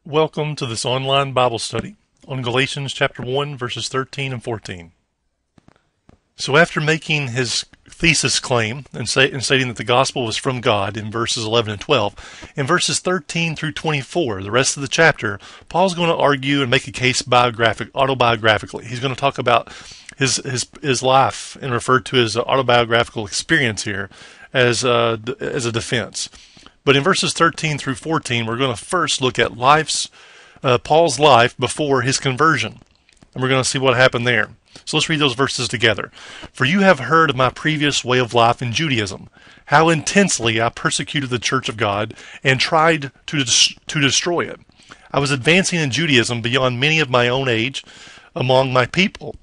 Welcome to this online Bible study on Galatians chapter 1, verses 13 and 14. So after making his thesis claim and stating that the gospel was from God in verses 11 and 12, in verses 13 through 24, the rest of the chapter, Paul's going to argue and make a case autobiographically. He's going to talk about his life and refer to his autobiographical experience here as a defense. But in verses 13 through 14, we're going to first look at Paul's life before his conversion. And we're going to see what happened there. So let's read those verses together. For you have heard of my previous way of life in Judaism, how intensely I persecuted the church of God and tried to destroy it. I was advancing in Judaism beyond many of my own age among my people,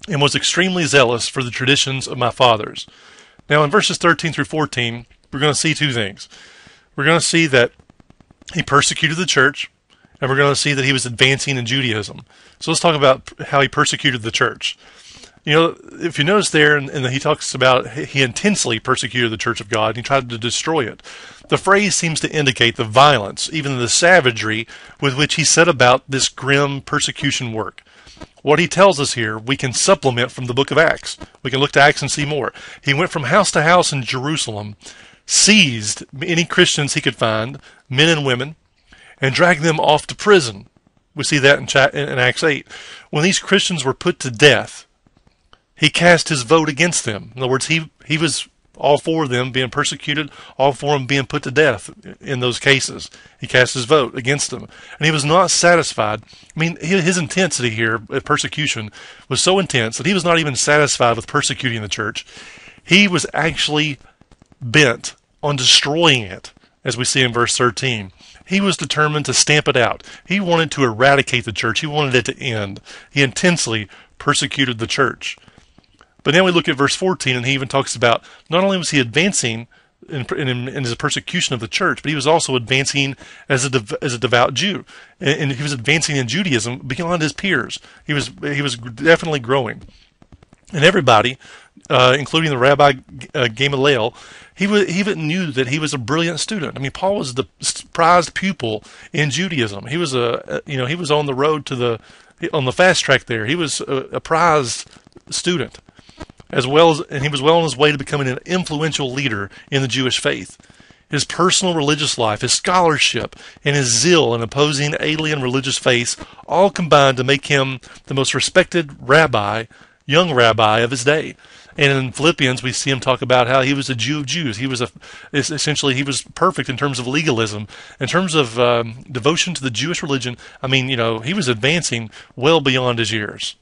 and was extremely zealous for the traditions of my fathers. Now in verses 13 through 14, we're going to see two things. We're going to see that he persecuted the church, and we're going to see that he was advancing in Judaism. So let's talk about how he persecuted the church. You know, if you notice there, and he talks about he intensely persecuted the church of God, and he tried to destroy it. The phrase seems to indicate the violence, even the savagery, with which he set about this grim persecution work. What he tells us here, we can supplement from the book of Acts. We can look to Acts and see more. He went from house to house in Jerusalem, seized any Christians he could find, men and women, and dragged them off to prison. We see that in Acts 8. When these Christians were put to death, he cast his vote against them. In other words, he was all for them being persecuted, all for them being put to death in those cases. He cast his vote against them. And he was not satisfied. I mean, his intensity here at persecution was so intense that he was not even satisfied with persecuting the church. He was actually bent on destroying it, as we see in verse 13. He was determined to stamp it out. He wanted to eradicate the church. He wanted it to end. He intensely persecuted the church. But now we look at verse 14, and he even talks about not only was he advancing in his persecution of the church, but he was also advancing as a devout Jew, and he was advancing in Judaism beyond his peers. He was definitely growing, and everybody, including the Rabbi Gamaliel, he even knew that he was a brilliant student. I mean, Paul was the prized pupil in Judaism. He was he was on the road on the fast track there. He was a prized student, and he was well on his way to becoming an influential leader in the Jewish faith. His personal religious life, his scholarship, and his zeal in opposing alien religious faiths all combined to make him the most respected young rabbi of his day. And in Philippians, we see him talk about how he was a Jew of Jews. He was he was perfect in terms of legalism. In terms of devotion to the Jewish religion, I mean, he was advancing well beyond his years.